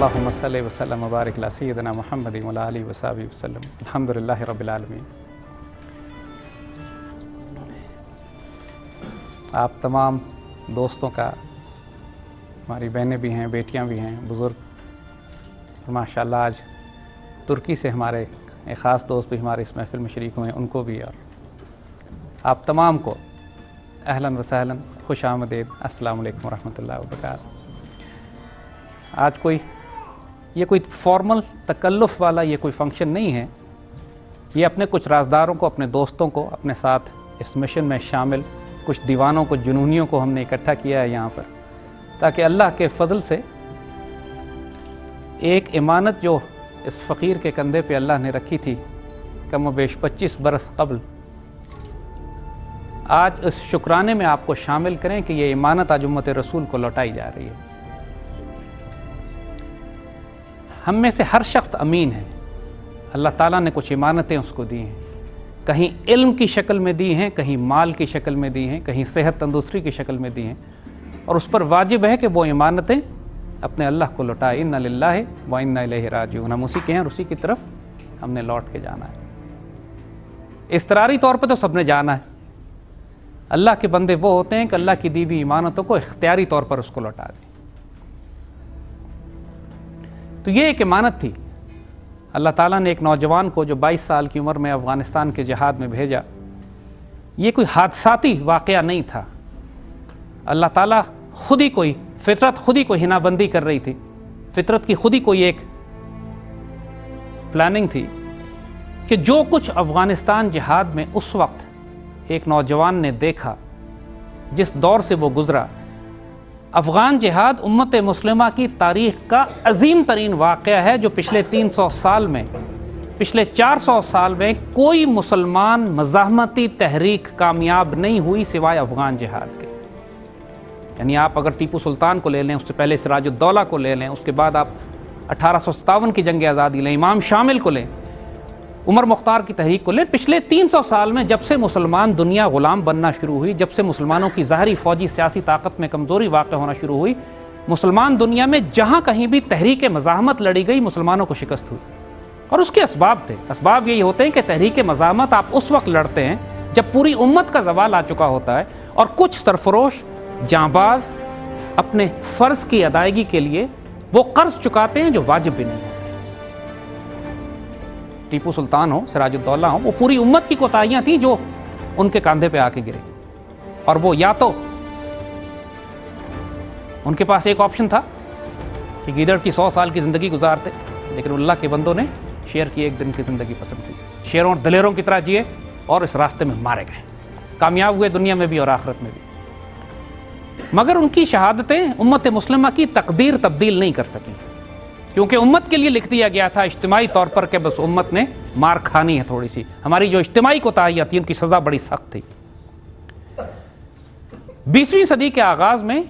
اللہم صلی وسلم وبارک علی سیدنا محمد وعلی آلہ وصحبہ وسلم الحمدللہ رب العالمین۔ آپ تمام دوستوں کا، ہماری بہنیں بھی ہیں، بیٹیاں بھی ہیں، بزرگ، اور ماشاءاللہ آج ترکی سے ہمارے ایک خاص دوست بھی ہمارے اس محفل میں شریک ہوئے ہیں، ان کو بھی، اور آپ تمام کو اہلاً و سہلاً، خوش آمدید، السلام علیکم ورحمۃ اللہ وبرکاتہ۔ آج یہ کوئی فارمل تکلف والا یہ کوئی فنکشن نہیں ہے، یہ اپنے کچھ رازداروں کو، اپنے دوستوں کو اپنے ساتھ اس مشن میں شامل کچھ دیوانوں کو، جنونیوں کو ہم نے اکٹھا کیا ہے یہاں پر، تاکہ اللہ کے فضل سے ایک امانت جو اس فقیر کے کندھے پہ اللہ نے رکھی تھی کم و بیش 25 برس قبل، آج اس شکرانے میں آپ کو شامل کریں کہ یہ امانت آج امت رسول کو لوٹائی جا رہی ہے۔ ہم میں سے ہر شخص امین ہے، اللہ تعالیٰ نے کچھ امانتیں اس کو دی ہیں، کہیں علم کی شکل میں دی ہیں، کہیں مال کی شکل میں دی ہیں، کہیں صحت تندرستی کی شکل میں دی ہیں، اور اس پر واجب ہے کہ وہ امانتیں اپنے اللہ کو لوٹائے۔ اِنَّ لِلَّهِ وَإِنَّا إِلَيْهِ رَاجِعُونَ، ہم اسی کے ہیں اور اسی کی طرف ہم نے لوٹ کے جانا ہے۔ اضطراری طور پہ تو سب نے جانا ہے، اللہ کے بندے وہ ہوتے ہیں کہ اللہ کی دی ہوئی امانتوں کو اختیاری طور پر اس کو لوٹا دیں۔ تو یہ ایک امانت تھی، اللہ تعالیٰ نے ایک نوجوان کو جو 22 سال کی عمر میں افغانستان کے جہاد میں بھیجا۔ یہ کوئی حادثاتی واقعہ نہیں تھا، اللہ تعالیٰ خود ہی کوئی فطرت خود ہی کوئی ہنا بندی کر رہی تھی، فطرت کی خود ہی کوئی ایک پلاننگ تھی کہ جو کچھ افغانستان جہاد میں اس وقت ایک نوجوان نے دیکھا، جس دور سے وہ گزرا، افغان جہاد امت مسلمہ کی تاریخ کا عظیم ترین واقعہ ہے، جو پچھلے 300 سال میں، پچھلے 400 سال میں کوئی مسلمان مزاحمتی تحریک کامیاب نہیں ہوئی سوائے افغان جہاد کے۔ یعنی آپ اگر ٹیپو سلطان کو لے لیں، اس سے پہلے سراج الدولہ کو لے لیں، اس کے بعد آپ 1857 کی جنگ آزادی لیں، امام شامل کو لیں، عمر مختار کی تحریک کو لیں، پچھلے 300 سال میں جب سے مسلمان دنیا غلام بننا شروع ہوئی، جب سے مسلمانوں کی ظاہری فوجی سیاسی طاقت میں کمزوری واقع ہونا شروع ہوئی، مسلمان دنیا میں جہاں کہیں بھی تحریک مزاحمت لڑی گئی، مسلمانوں کو شکست ہوئی، اور اس کے اسباب تھے۔ اسباب یہی ہوتے ہیں کہ تحریک مزاحمت آپ اس وقت لڑتے ہیں جب پوری امت کا زوال آ چکا ہوتا ہے، اور کچھ سرفروش جانباز اپنے فرض کی ادائیگی کے لیے وہ قرض چکاتے ہیں جو واجب بھی نہیں ہوتے۔ ٹیپو سلطان ہو، سراج الدولہ ہو، وہ پوری امت کی کوتاہیاں تھیں جو ان کے کاندھے پہ آ کے گرے، اور وہ یا تو ان کے پاس ایک آپشن تھا کہ گیدڑ کی 100 سال کی زندگی گزارتے، لیکن اللہ کے بندوں نے شیر کی ایک دن کی زندگی پسند کی، شیروں اور دلیروں کی طرح جیے اور اس راستے میں مارے گئے، کامیاب ہوئے دنیا میں بھی اور آخرت میں بھی۔ مگر ان کی شہادتیں امت مسلمہ کی تقدیر تبدیل نہیں کر سکیں، کیونکہ امت کے لیے لکھ دیا گیا تھا اجتماعی طور پر کہ بس امت نے مار کھانی ہے تھوڑی سی، ہماری جو اجتماعی کوتاہیاں تھیں ان کی سزا بڑی سخت تھی۔ 20ویں صدی کے آغاز میں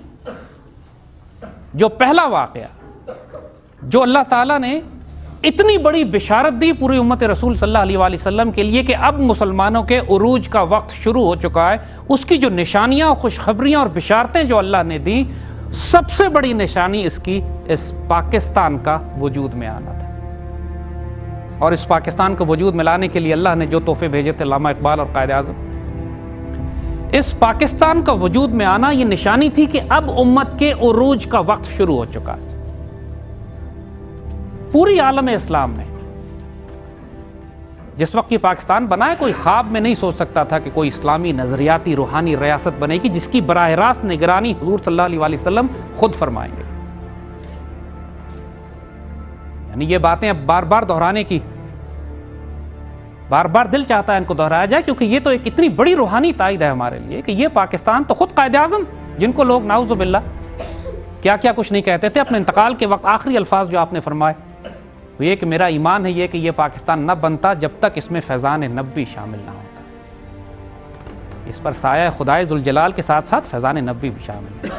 جو پہلا واقعہ، جو اللہ تعالیٰ نے اتنی بڑی بشارت دی پوری امت رسول صلی اللہ علیہ وآلہ وسلم کے لیے کہ اب مسلمانوں کے عروج کا وقت شروع ہو چکا ہے، اس کی جو نشانیاں، خوشخبریاں اور بشارتیں جو اللہ نے دیں، سب سے بڑی نشانی اس کی اس پاکستان کا وجود میں آنا تھا۔ اور اس پاکستان کو وجود میں لانے کے لیے اللہ نے جو تحفے بھیجے تھے، علامہ اقبال اور قائد اعظم، اس پاکستان کا وجود میں آنا یہ نشانی تھی کہ اب امت کے عروج کا وقت شروع ہو چکا ہے۔ پوری عالم اسلام میں جس وقت یہ پاکستان بنا ہے، کوئی خواب میں نہیں سوچ سکتا تھا کہ کوئی اسلامی نظریاتی روحانی ریاست بنے گی جس کی براہ راست نگرانی حضور صلی اللہ علیہ وآلہ وسلم خود فرمائیں گے۔ یعنی یہ باتیں اب بار بار دہرانے کی، بار بار دل چاہتا ہے ان کو دہرایا جائے، کیونکہ یہ تو ایک اتنی بڑی روحانی تائید ہے ہمارے لیے کہ یہ پاکستان تو خود قائد اعظم، جن کو لوگ نعوذ باللہ کیا کیا کچھ نہیں کہتے تھے، اپنے انتقال کے وقت آخری الفاظ جو آپ نے فرمائے وہ یہ کہ میرا ایمان ہے یہ کہ یہ پاکستان نہ بنتا جب تک اس میں فیضان نبوی شامل نہ ہوتا، اس پر سایہ خدائے ذوالجلال کے ساتھ ساتھ فیضان نبوی بھی شامل ہے۔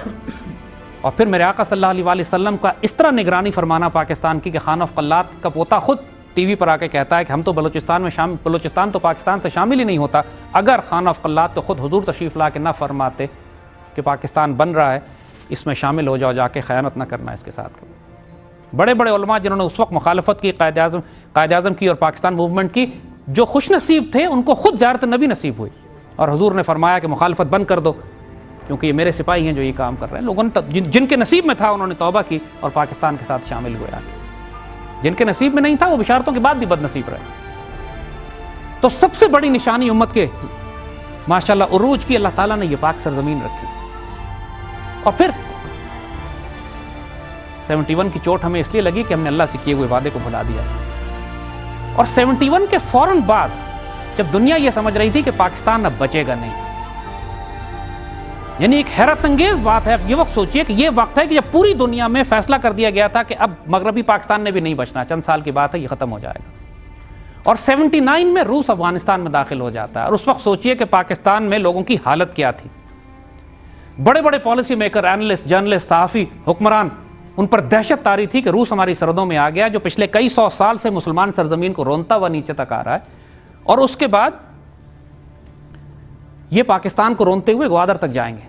اور پھر میرے آقا صلی اللہ علیہ وآلہ وسلم کا اس طرح نگرانی فرمانا پاکستان کی کہ خان آف قلات کا پوتا خود ٹی وی پر آ کے کہتا ہے کہ ہم تو بلوچستان تو پاکستان سے شامل ہی نہیں ہوتا، اگر خان آف قلات تو خود حضور تشریف لا کے نہ فرماتے کہ پاکستان بن رہا ہے، اس میں شامل ہو جاؤ، جا کے خیانت نہ کرنا اس کے ساتھ۔ بڑے بڑے علماء جنہوں نے اس وقت مخالفت کی قائد اعظم کی اور پاکستان موومنٹ کی، جو خوش نصیب تھے ان کو خود زیارت نبی نصیب ہوئی، اور حضور نے فرمایا کہ مخالفت بند کر دو کیونکہ یہ میرے سپاہی ہیں جو یہ کام کر رہے ہیں۔ لوگوں نے جن کے نصیب میں تھا انہوں نے توبہ کی اور پاکستان کے ساتھ شامل ہوئے آگے، جن کے نصیب میں نہیں تھا وہ بشارتوں کے بعد بھی بد نصیب رہے۔ تو سب سے بڑی نشانی امت کے ماشاءاللہ عروج کی اللہ تعالیٰ نے یہ پاک سرزمین رکھی، اور پھر 71 کی چوٹ ہمیں اس لیے لگی کہ ہم نے اللہ سے کیے ہوئے وعدے کو بھلا دیا، اور 71 کے فوراً بعد جب دنیا یہ سمجھ رہی تھی کہ پاکستان اب بچے گا نہیں، یعنی ایک حیرت انگیز بات ہے۔ اب یہ وقت سوچئے کہ یہ وقت ہے کہ جب پوری دنیا میں فیصلہ کر دیا گیا تھا کہ اب مغربی پاکستان نے بھی نہیں بچنا، چند سال کی بات ہے یہ ختم ہو جائے گا، اور 79 میں روس افغانستان میں داخل ہو جاتا ہے، اور اس وقت سوچئے کہ پاکستان میں لوگوں کی حالت کیا تھی۔ بڑے بڑے پالیسی میکر، اینالسٹ، جرنلسٹ، صحافی، حکمران، ان پر دہشت طاری تھی کہ روس ہماری سرحدوں میں آ گیا، جو پچھلے کئی سو سال سے مسلمان سرزمین کو رونتا ہوا نیچے تک آ رہا ہے، اور اس کے بعد یہ پاکستان کو رونتے ہوئے گوادر تک جائیں گے،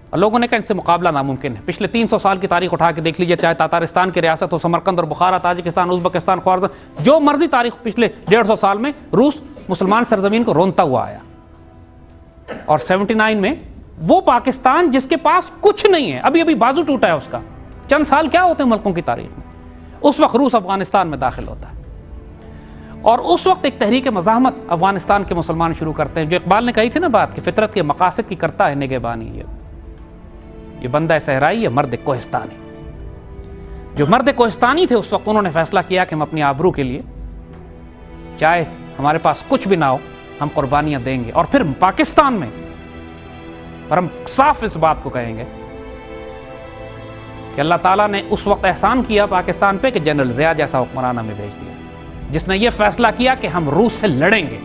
اور لوگوں نے کہا ان سے مقابلہ ناممکن ہے۔ پچھلے 300 سال کی تاریخ اٹھا کے دیکھ لیجئے، چاہے تاتارستان کی ریاست ہو، سمرقند اور بخارا، تاجکستان، ازبکستان، خوارزم، جو مرضی تاریخ پچھلے 150 سال میں روس مسلمان سرزمین کو رونتا ہوا آیا، اور 79 میں وہ پاکستان جس کے پاس کچھ نہیں ہے، ابھی ابھی بازو ٹوٹا ہے اس کا، چند سال کیا ہوتے ہیں ملکوں کی تاریخ میں، اس وقت روس افغانستان میں داخل ہوتا ہے، اور اس وقت ایک تحریک مزاحمت افغانستان کے مسلمان شروع کرتے ہیں، جو اقبال نے کہی تھی نا بات کہ فطرت کے مقاصد کی کرتا ہے نگہبانی، یہ بندہ صحرائی ہے مرد کوہستانی۔ جو مرد کوہستانی تھے اس وقت انہوں نے فیصلہ کیا کہ ہم اپنی آبرو کے لیے چاہے ہمارے پاس کچھ بھی نہ ہو ہم قربانیاں دیں گے، اور پھر پاکستان میں، اور ہم صاف اس بات کو کہیں گے کہ اللہ تعالیٰ نے اس وقت احسان کیا پاکستان پہ کہ جنرل ضیاء جیسا حکمران ہمیں بھیج دیا، جس نے یہ فیصلہ کیا کہ ہم روس سے لڑیں گے۔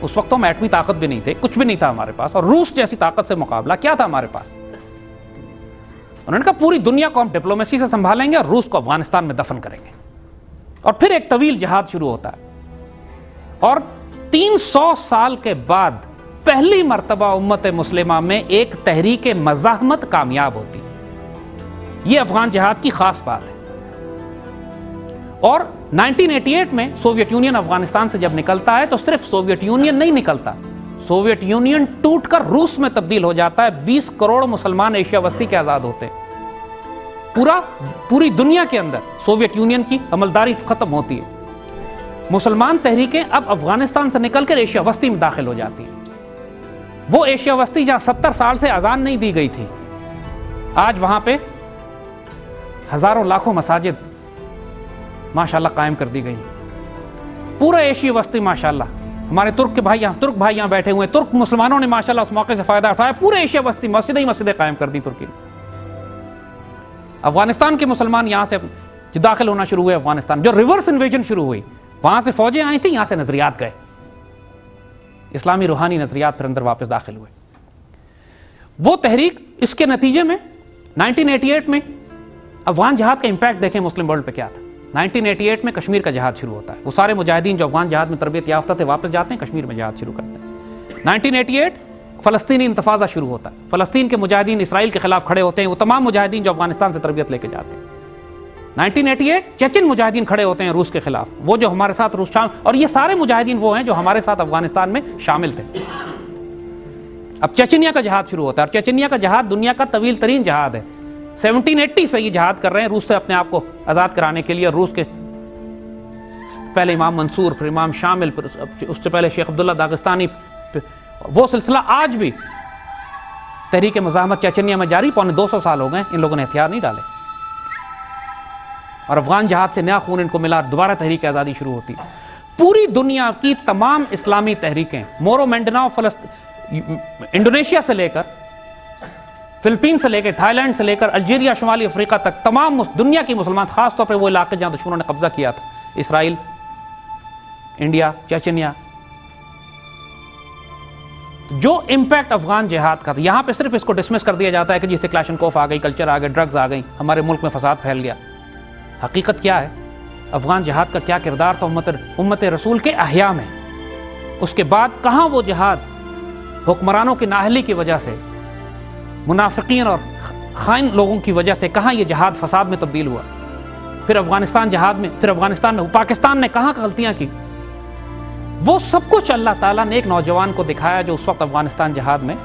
اس وقت تو ہم ایٹمی طاقت بھی نہیں تھے، کچھ بھی نہیں تھا ہمارے پاس، اور روس جیسی طاقت سے مقابلہ کیا تھا ہمارے پاس؟ انہوں نے کہا پوری دنیا کو ہم ڈپلومیسی سے سنبھالیں گے اور روس کو افغانستان میں دفن کریں گے، اور پھر ایک طویل جہاد شروع ہوتا ہے، اور 300 سال کے بعد پہلی مرتبہ امت مسلمہ میں ایک تحریک مزاحمت کامیاب ہوتی۔ یہ افغان جہاد کی خاص بات ہے، اور 1988 میں سوویت یونین افغانستان سے جب نکلتا ہے تو صرف سوویت یونین نہیں نکلتا، سوویت یونین ٹوٹ کر روس میں تبدیل ہو جاتا ہے، 20 کروڑ مسلمان ایشیا وسطی کے آزاد ہوتے ہیں، پوری دنیا کے اندر سوویت یونین کی عملداری ختم ہوتی ہے، مسلمان تحریکیں اب افغانستان سے نکل کر ایشیا وسطی میں داخل ہو جاتی ہیں، وہ ایشیا وسطی جہاں 70 سال سے اذان نہیں دی گئی تھی، آج وہاں پہ ہزاروں لاکھوں مساجد ماشاءاللہ قائم کر دی گئی، پورا ایشیا وسطی ماشاءاللہ، ہمارے ترک بھائی یہاں بیٹھے ہوئے ہیں، ترک مسلمانوں نے ماشاءاللہ اس موقع سے فائدہ اٹھایا، پورے ایشیا وسطی مسجدیں قائم کر دی ترکی نے۔ افغانستان کے مسلمان یہاں سے جو داخل ہونا شروع ہوئے، افغانستان جو ریورس انویژن شروع ہوئی، وہاں سے فوجیں آئی تھیں، یہاں سے نظریات گئے، اسلامی روحانی نظریات پھر اندر واپس داخل ہوئے۔ وہ تحریک، اس کے نتیجے میں 1988 میں افغان جہاد کا امپیکٹ دیکھیں مسلم ورلڈ پہ کیا تھا۔ 1988 میں کشمیر کا جہاد شروع ہوتا ہے، وہ سارے مجاہدین جو افغان جہاد میں تربیت یافتہ تھے واپس جاتے ہیں، کشمیر میں جہاد شروع کرتے ہیں۔ 1988 فلسطینی انتفاضہ شروع ہوتا ہے، فلسطین کے مجاہدین اسرائیل کے خلاف کھڑے ہوتے ہیں، وہ تمام مجاہدین جو افغانستان سے تربیت لے کے جاتے ہیں۔ 1988 چیچن مجاہدین کھڑے ہوتے ہیں روس کے خلاف، وہ جو ہمارے ساتھ روس شامل، اور یہ سارے مجاہدین وہ ہیں جو ہمارے ساتھ افغانستان میں شامل تھے۔ اب چیچنیا کا جہاد شروع ہوتا ہے، اور چیچنیا کا جہاد دنیا کا طویل ترین جہاد ہے، 1780 سے یہ جہاد کر رہے ہیں روس سے اپنے آپ کو آزاد کرانے کے لیے، اور روس کے پہلے امام منصور، پھر امام شامل، پھر اس سے پہلے شیخ عبداللہ داغستانی، وہ سلسلہ آج بھی تحریک مزاحمت چیچنیا میں جاری، 250 سال ہو گئے ان لوگوں نے ہتھیار نہیں ڈالے، اور افغان جہاد سے نیا خون ان کو ملا، دوبارہ تحریک آزادی شروع ہوتی۔ پوری دنیا کی تمام اسلامی تحریکیں، مورو مینڈناؤ انڈونیشیا سے لے کر فلپین سے لے کے تھائی لینڈ سے لے کر الجیریا، شمالی افریقہ تک، تمام دنیا کی مسلمان، خاص طور پہ وہ علاقے جہاں دشمنوں نے قبضہ کیا تھا، اسرائیل، انڈیا، چیچنیا، جو امپیکٹ افغان جہاد کا تھا، یہاں پہ صرف اس کو ڈسمس کر دیا جاتا ہے کہ جیسے کلاشنکوف آ گئی، کلچر آ گئی، ڈرگز آ گئی، ہمارے ملک میں فساد پھیل گیا۔ حقیقت کیا ہے؟ افغان جہاد کا کیا کردار تھا امت رسول کے احیاء میں؟ اس کے بعد کہاں وہ جہاد حکمرانوں کی نااہلی کی وجہ سے، منافقین اور خائن لوگوں کی وجہ سے کہاں یہ جہاد فساد میں تبدیل ہوا، پھر افغانستان جہاد میں، پھر افغانستان میں پاکستان نے کہاں غلطیاں کی، وہ سب کچھ اللہ تعالیٰ نے ایک نوجوان کو دکھایا جو اس وقت افغانستان جہاد میں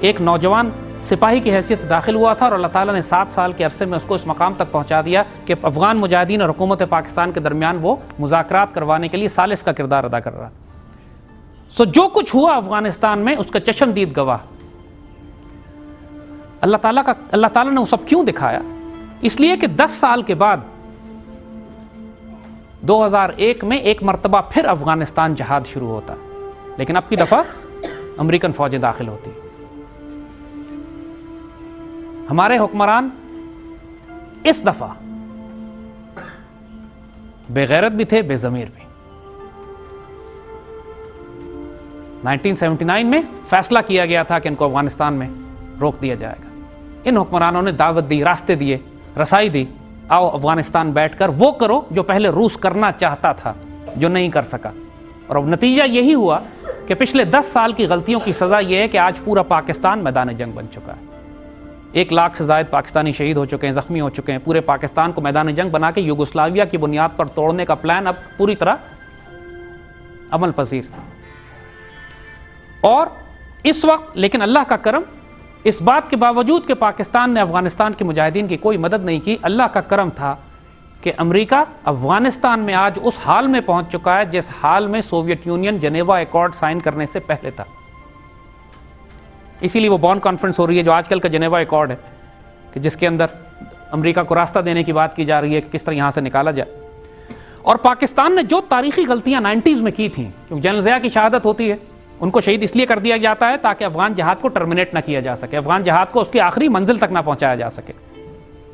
ایک نوجوان سپاہی کی حیثیت سے داخل ہوا تھا، اور اللہ تعالیٰ نے 7 سال کے عرصے میں اس کو اس مقام تک پہنچا دیا کہ افغان مجاہدین اور حکومت پاکستان کے درمیان وہ مذاکرات کروانے کے لیے ثالث کا کردار ادا کر رہا تھا۔ سو جو کچھ ہوا افغانستان میں اس کا چشمدید گواہ اللہ تعالیٰ نے وہ سب کیوں دکھایا؟ اس لیے کہ 10 سال کے بعد 2001 میں ایک مرتبہ پھر افغانستان جہاد شروع ہوتا، لیکن اب کی دفعہ امریکن فوجیں داخل ہوتی۔ ہمارے حکمران اس دفعہ بے غیرت بھی تھے، بے ضمیر بھی۔ 1979 میں فیصلہ کیا گیا تھا کہ ان کو افغانستان میں روک دیا جائے گا۔ ان حکمرانوں نے دعوت دی، راستے دیے، رسائی دی، آؤ افغانستان بیٹھ کر وہ کرو جو پہلے روس کرنا چاہتا تھا، جو نہیں کر سکا۔ اور اب نتیجہ یہی ہوا کہ پچھلے 10 سال کی غلطیوں کی سزا یہ ہے کہ آج پورا پاکستان میدان جنگ بن چکا ہے۔ 1 لاکھ سے زائد پاکستانی شہید ہو چکے ہیں، زخمی ہو چکے ہیں۔ پورے پاکستان کو میدان جنگ بنا کے یوگوسلاویہ کی بنیاد پر توڑنے کا پلان اب پوری طرح عمل پذیر۔ اور اس وقت لیکن اللہ کا کرم، اس بات کے باوجود کہ پاکستان نے افغانستان کے مجاہدین کی کوئی مدد نہیں کی، اللہ کا کرم تھا کہ امریکہ افغانستان میں آج اس حال میں پہنچ چکا ہے جس حال میں Soviet Union Geneva accord sign کرنے سے پہلے تھا۔ اسی لیے وہ بون کانفرنس ہو رہی ہے جو آج کل کا جنیوا ایکارڈ ہے، کہ جس کے اندر امریکہ کو راستہ دینے کی بات کی جا رہی ہے کہ کس طرح یہاں سے نکالا جائے۔ اور پاکستان نے جو تاریخی غلطیاں 90s میں کی تھیں، کیونکہ جنرل ضیاء کی شہادت ہوتی ہے، ان کو شہید اس لیے کر دیا جاتا ہے تاکہ افغان جہاد کو ٹرمینیٹ نہ کیا جا سکے، افغان جہاد کو اس کی آخری منزل تک نہ پہنچایا جا سکے۔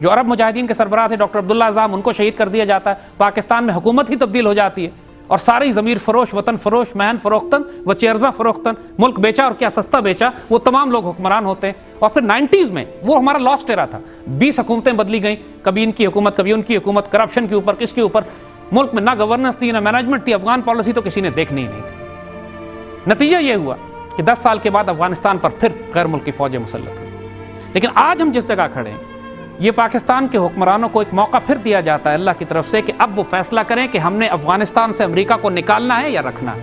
جو عرب مجاہدین کے سربراہ تھے ڈاکٹر عبداللہ اعظم، ان کو شہید کر دیا جاتا ہے، پاکستان میں حکومت ہی تبدیل ہو جاتی ہے، اور ساری ضمیر فروش، وطن فروش، مہن فروختن و چیرزا فروختن، ملک بیچا اور کیا سستا بیچا، وہ تمام لوگ حکمران ہوتے ہیں۔ اور پھر 90s میں وہ ہمارا لاسٹ ایرا تھا، 20 حکومتیں بدلی گئیں، کبھی ان کی حکومت کبھی ان کی حکومت، کرپشن کے اوپر کس کے اوپر، ملک میں نہ گورننس تھی نہ مینجمنٹ تھی، افغان پالیسی تو کسی نے دیکھنی ہی نہیں تھی۔ نتیجہ یہ ہوا کہ 10 سال کے بعد افغانستان پر پھر غیر ملکی فوجیں مسلط ہوئی۔ لیکن آج ہم جس جگہ کھڑے ہیں، یہ پاکستان کے حکمرانوں کو ایک موقع پھر دیا جاتا ہے اللہ کی طرف سے کہ اب وہ فیصلہ کریں کہ ہم نے افغانستان سے امریکہ کو نکالنا ہے یا رکھنا ہے،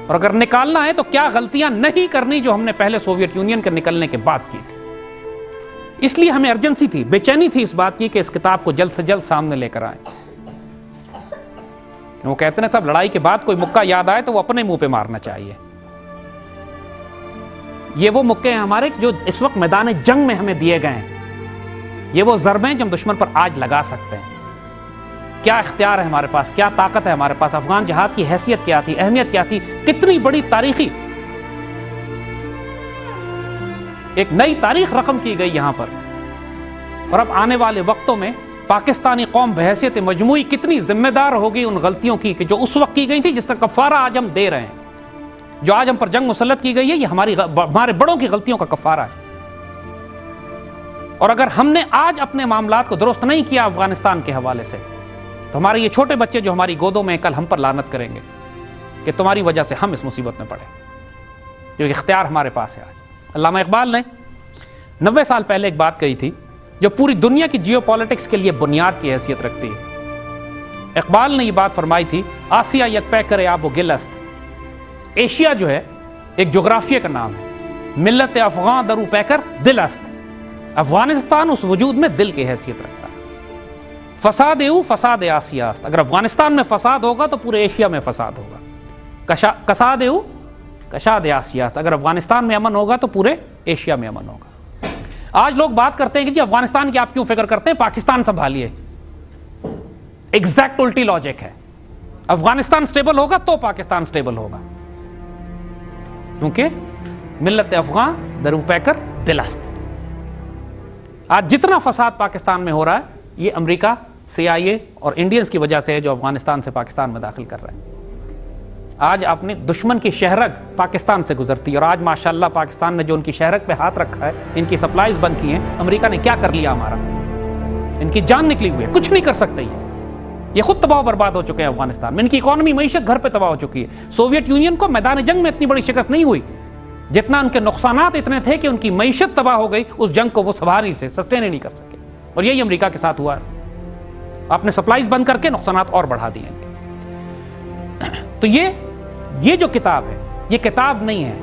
اور اگر نکالنا ہے تو کیا غلطیاں نہیں کرنی جو ہم نے پہلے سوویت یونین کے نکلنے کے بعد کی تھی۔ اس لیے ہمیں ارجنسی تھی، بے چینی تھی اس بات کی کہ اس کتاب کو جلد سے جلد سامنے لے کر آئیں۔ وہ کہتے ہیں سب لڑائی کے بعد کوئی مکہ یاد آئے تو وہ اپنے منہ پہ مارنا چاہیے۔ یہ وہ مکے ہیں ہمارے جو اس وقت میدان جنگ میں ہمیں دیے گئے ہیں، یہ وہ ضربیں جو ہم دشمن پر آج لگا سکتے ہیں۔ کیا اختیار ہے ہمارے پاس، کیا طاقت ہے ہمارے پاس، افغان جہاد کی حیثیت کیا تھی، اہمیت کیا تھی، کتنی بڑی تاریخی ایک نئی تاریخ رقم کی گئی یہاں پر۔ اور اب آنے والے وقتوں میں پاکستانی قوم بحیثیت مجموعی کتنی ذمہ دار ہوگی ان غلطیوں کی کہ جو اس وقت کی گئی تھی، جس کا کفارہ آج ہم دے رہے ہیں۔ جو آج ہم پر جنگ مسلط کی گئی ہے، یہ ہمارے بڑوں کی غلطیوں کا کفارہ ہے۔ اور اگر ہم نے آج اپنے معاملات کو درست نہیں کیا افغانستان کے حوالے سے، تو ہمارے یہ چھوٹے بچے جو ہماری گودوں میں کل ہم پر لعنت کریں گے کہ تمہاری وجہ سے ہم اس مصیبت میں پڑے، جو اختیار ہمارے پاس ہے آج۔ علامہ اقبال نے 90 سال پہلے ایک بات کہی تھی جو پوری دنیا کی جیو پالیٹکس کے لیے بنیاد کی حیثیت رکھتی ہے۔ اقبال نے یہ بات فرمائی تھی، آسیہ یک پیکر آب و گل است۔ ایشیا جو ہے ایک جغرافیہ کا نام ہے، ملت افغان درو پیکر دل است۔ افغانستان اس وجود میں دل کی حیثیت رکھتا ہے۔ فساد او فساد آسیہ است۔ اگر افغانستان میں فساد ہوگا تو پورے ایشیا میں فساد ہوگا۔ کساد او کشاد آسیہ است۔ اگر افغانستان میں امن ہوگا تو پورے ایشیا میں امن ہوگا۔ آج لوگ بات کرتے ہیں کہ جی افغانستان کی آپ کیوں فکر کرتے ہیں، پاکستان سنبھالیے۔ ایگزیکٹ الٹی لاجک ہے۔ افغانستان سٹیبل ہوگا تو پاکستان سٹیبل ہوگا، کیونکہ ملت افغان درو پیکر دل است۔ آج جتنا فساد پاکستان میں ہو رہا ہے یہ امریکہ، CIA اور انڈینز کی وجہ سے ہے جو افغانستان سے پاکستان میں داخل کر رہے ہیں۔ آج اپنے دشمن کی شہرگ پاکستان سے گزرتی ہے، اور آج ماشاءاللہ پاکستان نے جو ان کی شہرگ پہ ہاتھ رکھا ہے، ان کی سپلائز بند کی ہیں، امریکہ نے کیا کر لیا ہمارا؟ ان کی جان نکلی ہوئی ہے، کچھ نہیں کر سکتے یہ خود تباہ و برباد ہو چکے ہیں افغانستان میں۔ ان کی اکانومی معیشت گھر پہ تباہ ہو چکی ہے۔ سوویت یونین کو میدان جنگ میں اتنی بڑی شکست نہیں ہوئی جتنا ان کے نقصانات اتنے تھے کہ ان کی معیشت تباہ ہو گئی، اس جنگ کو وہ سنبھال ہی سے سسٹین ہی نہیں کر سکے. اور یہی امریکہ کے ساتھ ہوا ہے. آپ نے سپلائز بند کر کے نقصانات اور بڑھا دیے ان کے. تو یہ جو کتاب ہے، یہ کتاب نہیں ہے،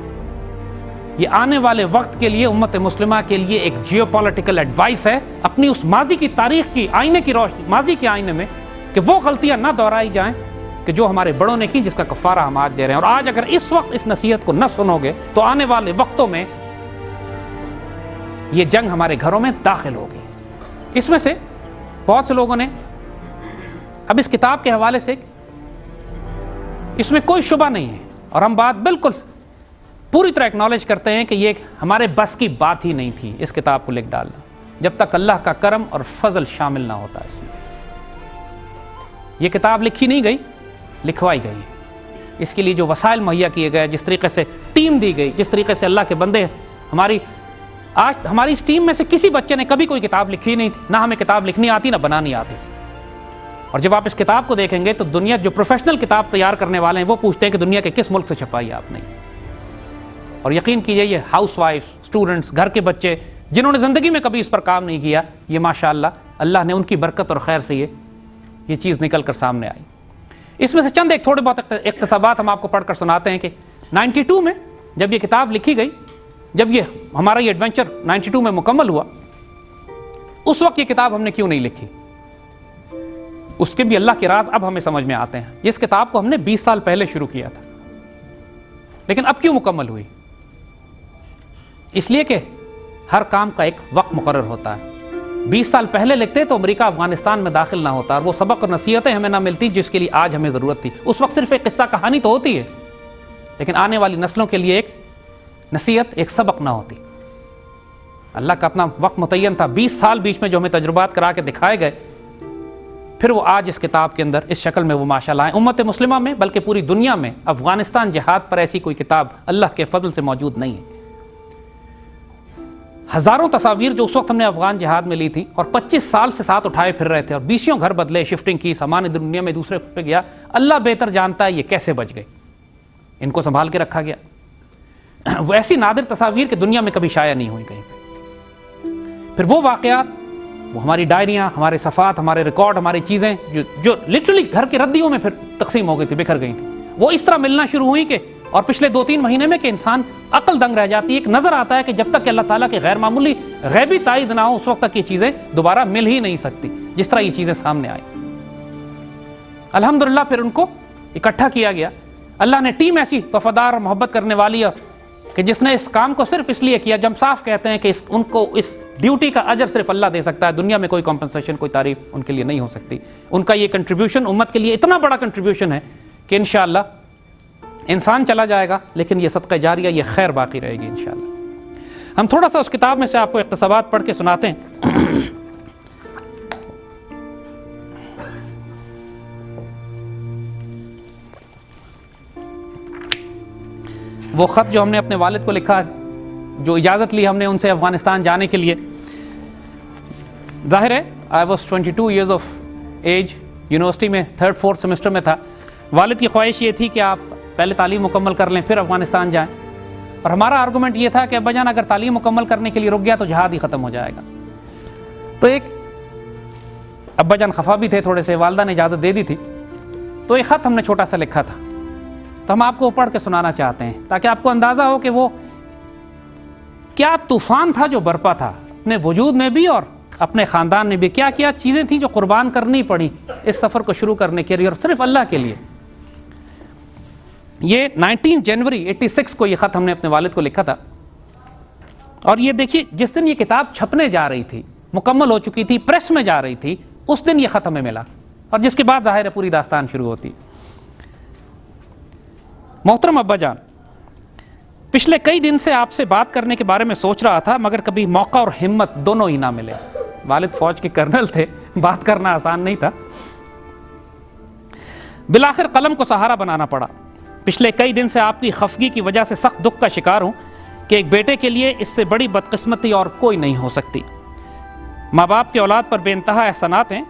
یہ آنے والے وقت کے لیے امت مسلمہ کے لیے ایک جیو پولیٹیکل ایڈوائس ہے، اپنی اس ماضی کی تاریخ کی آئینے کی روشنی، ماضی کے آئینے میں، کہ وہ غلطیاں نہ دہرائی جائیں کہ جو ہمارے بڑوں نے کی، جس کا کفارہ ہم آج دے رہے ہیں. اور آج اگر اس وقت اس نصیحت کو نہ سنو گے تو آنے والے وقتوں میں یہ جنگ ہمارے گھروں میں داخل ہوگی. اس میں سے بہت سے لوگوں نے اب اس کتاب کے حوالے سے، اس میں کوئی شبہ نہیں ہے اور ہم بات بالکل پوری طرح اکنالج کرتے ہیں کہ یہ ہمارے بس کی بات ہی نہیں تھی اس کتاب کو لکھ ڈالنا، جب تک اللہ کا کرم اور فضل شامل نہ ہوتا اس میں. یہ کتاب لکھی نہیں گئی، لکھوائی گئی. اس کے لیے جو وسائل مہیا کیے گئے، جس طریقے سے ٹیم دی گئی، جس طریقے سے اللہ کے بندے، ہماری اس ٹیم میں سے کسی بچے نے کبھی کوئی کتاب لکھی نہیں تھی، نہ ہمیں کتاب لکھنی آتی نہ بنانی آتی تھی. اور جب آپ اس کتاب کو دیکھیں گے تو دنیا جو پروفیشنل کتاب تیار کرنے والے ہیں وہ پوچھتے ہیں کہ دنیا کے کس ملک سے چھپائی آپ نے. اور یقین کیجئے یہ ہاؤس وائف، اسٹوڈنٹس، گھر کے بچے جنہوں نے زندگی میں کبھی اس پر کام نہیں کیا، یہ ماشاءاللہ اللہ نے ان کی برکت اور خیر سے یہ چیز نکل کر سامنے آئی. اس میں سے چند ایک تھوڑے بہت اقتباسات ہم آپ کو پڑھ کر سناتے ہیں کہ 92 میں جب یہ کتاب لکھی گئی، جب یہ ہمارا یہ ایڈونچر 92 میں مکمل ہوا، اس وقت یہ کتاب ہم نے کیوں نہیں لکھی، اس کے بھی اللہ کے راز اب ہمیں سمجھ میں آتے ہیں. اس کتاب کو ہم نے 20 سال پہلے شروع کیا تھا، لیکن اب کیوں مکمل ہوئی؟ اس لیے کہ ہر کام کا ایک وقت مقرر ہوتا ہے. 20 سال پہلے لکھتے تو امریکہ افغانستان میں داخل نہ ہوتا اور وہ سبق اور نصیحتیں ہمیں نہ ملتی جس کے لیے آج ہمیں ضرورت تھی. اس وقت صرف ایک قصہ کہانی تو ہوتی ہے، لیکن آنے والی نسلوں کے لیے ایک نصیحت، ایک سبق نہ ہوتی. اللہ کا اپنا وقت متعین تھا. 20 سال بیچ میں جو ہمیں تجربات کرا کے دکھائے گئے، پھر وہ آج اس کتاب کے اندر اس شکل میں وہ ماشاءاللہ ہیں. امت مسلمہ میں بلکہ پوری دنیا میں افغانستان جہاد پر ایسی کوئی کتاب اللہ کے فضل سے موجود نہیں ہے. ہزاروں تصاویر جو اس وقت ہم نے افغان جہاد میں لی تھی اور 25 سال سے ساتھ اٹھائے پھر رہے تھے اور 20 گھر بدلے، شفٹنگ کی، سامان دنیا میں دوسرے پہ گیا، اللہ بہتر جانتا ہے یہ کیسے بچ گئے. ان کو سنبھال کے رکھا گیا. وہ ایسی نادر تصاویر کہ دنیا میں کبھی شائع نہیں ہوئی کہیں پہ. پھر وہ واقعات، وہ ہماری ڈائریاں، ہمارے صفحات، ہمارے ریکارڈ، ہماری چیزیں جو لٹرلی گھر کی ردیوں میں پھر تقسیم ہو گئی تھی، بکھر گئی تھی، وہ اس طرح ملنا شروع ہوئی کہ اور پچھلے 2-3 مہینے میں کہ انسان عقل دنگ رہ جاتی ہے. ایک نظر آتا ہے کہ جب تک کہ اللہ تعالیٰ کے غیر معمولی غیبی تائید نہ ہو اس وقت تک یہ چیزیں دوبارہ مل ہی نہیں سکتی جس طرح یہ چیزیں سامنے آئی. الحمدللہ پھر ان کو اکٹھا کیا گیا. اللہ نے ٹیم ایسی وفادار اور محبت کرنے والی کہ جس نے اس کام کو صرف اس لیے کیا، جب صاف کہتے ہیں کہ ان کو اس ڈیوٹی کا اجر صرف اللہ دے سکتا ہے، دنیا میں کوئی کمپنسیشن، کوئی تعریف ان کے لیے نہیں ہو سکتی. ان کا یہ کنٹریبیوشن امت کے لیے اتنا بڑا کنٹریبیوشن ہے کہ انشاءاللہ انسان چلا جائے گا لیکن یہ صدقہ جاریہ، یہ خیر باقی رہے گی انشاءاللہ. ہم تھوڑا سا اس کتاب میں سے آپ کو اقتباسات پڑھ کے سناتے ہیں. وہ خط جو ہم نے اپنے والد کو لکھا، جو اجازت لی ہم نے ان سے افغانستان جانے کے لیے. ظاہر ہے I was 22 years of age، university میں 3rd 4th سیمسٹر میں تھا. والد کی خواہش یہ تھی کہ آپ پہلے تعلیم مکمل کر لیں پھر افغانستان جائیں، اور ہمارا آرگومنٹ یہ تھا کہ ابا جان اگر تعلیم مکمل کرنے کے لیے رک گیا تو جہاد ہی ختم ہو جائے گا. تو ایک ابا جان خفا بھی تھے تھوڑے سے، والدہ نے اجازت دے دی تھی، تو ایک خط ہم نے چھوٹا سا لکھا تھا، تو ہم آپ کو پڑھ کے سنانا چاہتے ہیں تاکہ آپ کو اندازہ ہو کہ وہ کیا طوفان تھا جو برپا تھا اپنے وجود میں بھی اور اپنے خاندان میں بھی. کیا کیا چیزیں تھیں جو قربان کرنی پڑی اس سفر کو شروع کرنے کے لیے اور صرف اللہ کے لیے. یہ 19 جنوری 86 کو یہ خط ہم نے اپنے والد کو لکھا تھا. اور یہ دیکھیے جس دن یہ کتاب چھپنے جا رہی تھی، مکمل ہو چکی تھی، پریس میں جا رہی تھی، اس دن یہ خط ہمیں ملا، اور جس کے بعد ظاہر ہے پوری داستان شروع ہوتی. محترم ابا جان، پچھلے کئی دن سے آپ سے بات کرنے کے بارے میں سوچ رہا تھا مگر کبھی موقع اور ہمت دونوں ہی نہ ملے. والد فوج کے کرنل تھے، بات کرنا آسان نہیں تھا. بالآخر قلم کو سہارا بنانا پڑا. پچھلے کئی دن سے آپ کی خفگی کی وجہ سے سخت دکھ کا شکار ہوں کہ ایک بیٹے کے لیے اس سے بڑی بدقسمتی اور کوئی نہیں ہو سکتی. ماں باپ کی اولاد پر بے انتہا احسانات ہیں.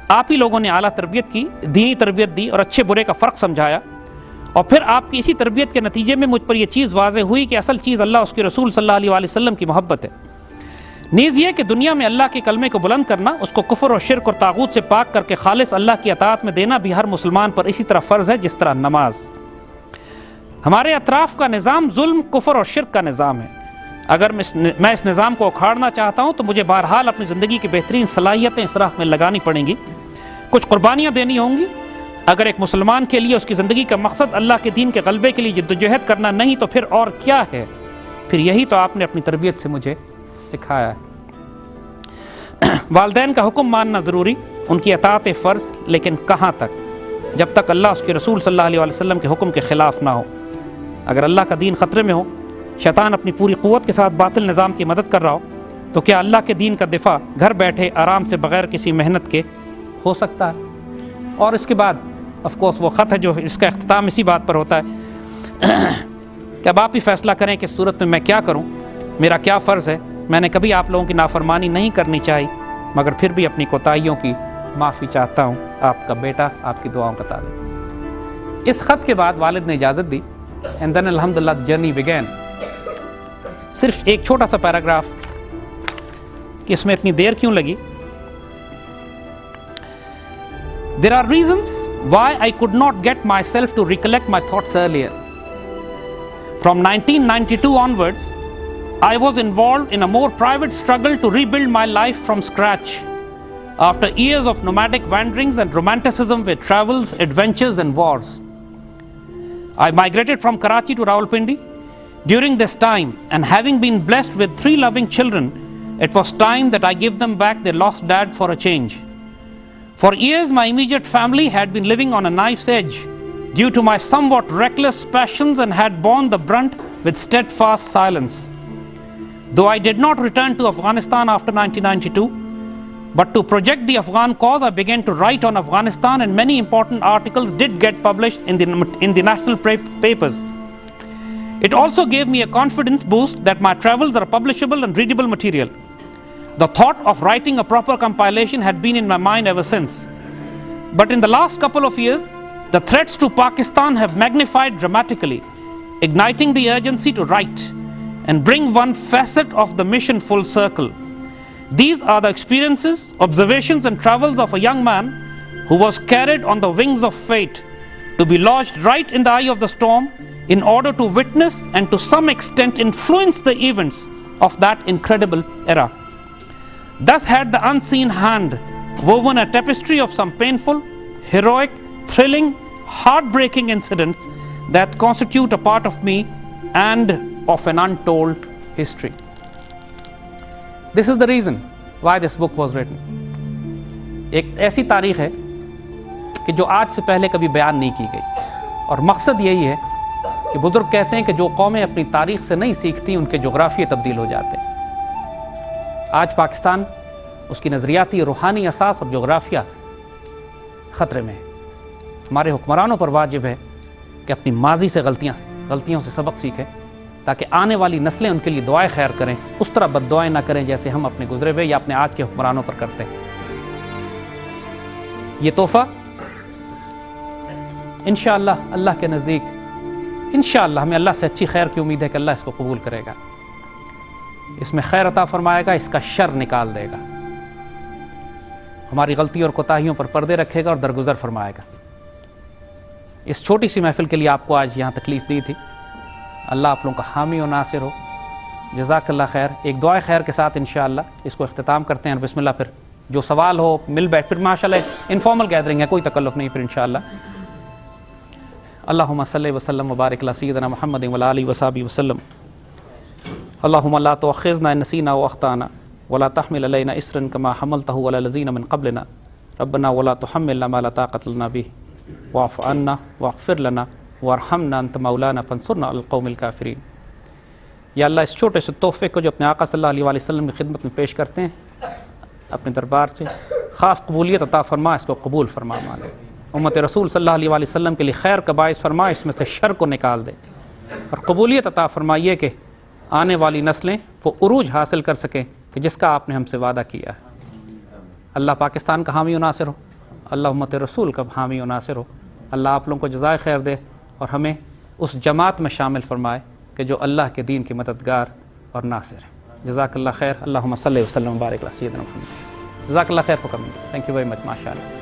آپ ہی لوگوں نے اعلیٰ تربیت کی، دینی تربیت دی اور اچھے برے کا فرق سمجھایا. اور پھر آپ کی اسی تربیت کے نتیجے میں مجھ پر یہ چیز واضح ہوئی کہ اصل چیز اللہ اس کے رسول صلی اللہ علیہ وسلم کی محبت ہے۔ نیز یہ کہ دنیا میں اللہ کے کلمے کو بلند کرنا، اس کو کفر اور شرک اور طاغوت سے پاک کر کے خالص اللہ کی اطاعت میں دینا بھی ہر مسلمان پر اسی طرح فرض ہے جس طرح نماز۔ ہمارے اطراف کا نظام ظلم، کفر اور شرک کا نظام ہے۔ اگر میں اس نظام کو اکھاڑنا چاہتا ہوں تو مجھے بہرحال اپنی زندگی کی بہترین صلاحیتیں اس راہ میں لگانی پڑیں گی، کچھ قربانیاں دینی ہوں گی۔ اگر ایک مسلمان کے لیے اس کی زندگی کا مقصد اللہ کے دین کے غلبے کے لیے جدوجہد کرنا نہیں تو پھر اور کیا ہے؟ پھر یہی تو آپ نے اپنی تربیت سے مجھے سکھایا ہے۔ والدین کا حکم ماننا ضروری، ان کی اطاعت فرض، لیکن کہاں تک؟ جب تک اللہ اس کے رسول صلی اللہ علیہ وسلم کے حکم کے خلاف نہ ہو۔ اگر اللہ کا دین خطرے میں ہو، شیطان اپنی پوری قوت کے ساتھ باطل نظام کی مدد کر رہا ہو، تو کیا اللہ کے دین کا دفاع گھر بیٹھے آرام سے بغیر کسی محنت کے ہو سکتا ہے؟ اور اس کے بعد آف کورس وہ خط ہے جو اس کا اختتام اسی بات پر ہوتا ہے کہ اب آپ ہی فیصلہ کریں کہ اس صورت میں کیا کروں، میرا کیا فرض ہے۔ میں نے کبھی آپ لوگوں کی نافرمانی نہیں کرنی چاہی، مگر پھر بھی اپنی کوتاہیوں کی معافی چاہتا ہوں۔ آپ کا بیٹا، آپ کی دعاؤں کا طالب۔ اس خط کے بعد والد نے اجازت دی، اینڈ دین الحمدللہ جرنی بگین۔ صرف ایک چھوٹا سا پیراگراف کہ اس میں اتنی دیر کیوں لگی۔ There are reasons why I could not get myself to recollect my thoughts earlier. From 1992 onwards, I was involved in a more private struggle to rebuild my life from scratch. After years of nomadic wanderings and romanticism with travels, adventures and wars, I migrated from Karachi to Rawalpindi. During this time, and having been blessed with 3 loving children, it was time that I give them back their lost dad for a change. For years, my immediate family had been living on a knife's edge due to my somewhat reckless passions and had borne the brunt with steadfast silence. Though I did not return to Afghanistan after 1992, but to project the Afghan cause, I began to write on Afghanistan, and many important articles did get published in the national papers. It also gave me a confidence boost that my travels are publishable and readable material. The thought of writing a proper compilation had been in my mind ever since. But in the last couple of years, the threats to Pakistan have magnified dramatically, igniting the urgency to write and bring one facet of the mission full circle. These are the experiences, observations and travels of a young man who was carried on the wings of fate to be lodged right in the eye of the storm in order to witness and to some extent influence the events of that incredible era. Thus had the unseen hand woven a tapestry of some painful, heroic, thrilling, heartbreaking incidents that constitute a part of me and of an untold history. This is the reason why this book was written. ایک ایسی تاریخ ہے کہ جو آج سے پہلے کبھی بیان نہیں کی گئی، اور مقصد یہی ہے کہ بزرگ کہتے ہیں کہ جو قومیں اپنی تاریخ سے نہیں سیکھتی ان کے جغرافیے تبدیل ہو جاتے ہیں۔ آج پاکستان، اس کی نظریاتی روحانی اساس اور جغرافیہ خطرے میں ہے۔ ہمارے حکمرانوں پر واجب ہے کہ اپنی ماضی سے غلطیوں سے سبق سیکھیں تاکہ آنے والی نسلیں ان کے لیے دعائیں خیر کریں، اس طرح بد دعائیں نہ کریں جیسے ہم اپنے گزرے ہوئے یا اپنے آج کے حکمرانوں پر کرتے ہیں۔ یہ تحفہ انشاءاللہ اللہ کے نزدیک انشاءاللہ ہمیں اللہ سے اچھی خیر کی امید ہے کہ اللہ اس کو قبول کرے گا، اس میں خیر عطا فرمائے گا، اس کا شر نکال دے گا، ہماری غلطی اور کوتاہیوں پر پردے رکھے گا اور درگزر فرمائے گا۔ اس چھوٹی سی محفل کے لیے آپ کو آج یہاں تکلیف دی تھی، اللہ آپ لوگوں کا حامی و ناصر ہو، جزاک اللہ خیر۔ ایک دعائے خیر کے ساتھ انشاءاللہ اس کو اختتام کرتے ہیں۔ بسم اللہ، پھر جو سوال ہو مل بیٹھ، پھر ماشاءاللہ انفارمل گیدرنگ ہے، کوئی تکلف نہیں پھر انشاءاللہ۔ اللہم صلی وسلم وبارک علی سیدنا محمد وعلی آلہ وصحبہ وسلم۔ اللہم لا تؤاخذنا ان نسینا واخطانا ولا تحمل علینا اسرا کما حملتہ علی الذین من قبلنا ربنا ولا تحملنا ما لا طاقۃ لنا به واعف عنا واغفر لنا وارحمنا انت مولانا فانصرنا علی القوم الکافرین۔ یا اللہ اس چھوٹے سے تحفے کو جو اپنے آقا صلی اللہ علیہ وآلہ وسلم کی خدمت میں پیش کرتے ہیں، اپنے دربار سے خاص قبولیت عطا فرما، اس کو قبول فرما مالک۔ امت رسول صلی اللہ علیہ وآلہ وسلم کے لیے خیر کا باعث فرما، اس میں سے شر کو نکال دے، اور قبولیت عطا فرمائیے کہ آنے والی نسلیں وہ عروج حاصل کر سکیں کہ جس کا آپ نے ہم سے وعدہ کیا ہے۔ اللہ پاکستان کا حامی و ناصر ہو، اللہ امت رسول کا حامی و ناصر ہو، اللہ آپ لوگوں کو جزائے خیر دے، اور ہمیں اس جماعت میں شامل فرمائے کہ جو اللہ کے دین کے مددگار اور ناصر ہے. جزاک اللہ خیر. اللہم صلی وسلم وبارک علی سیدنا محمد. جزاک اللہ خیر for coming. Thank you very much. ماشاء اللہ.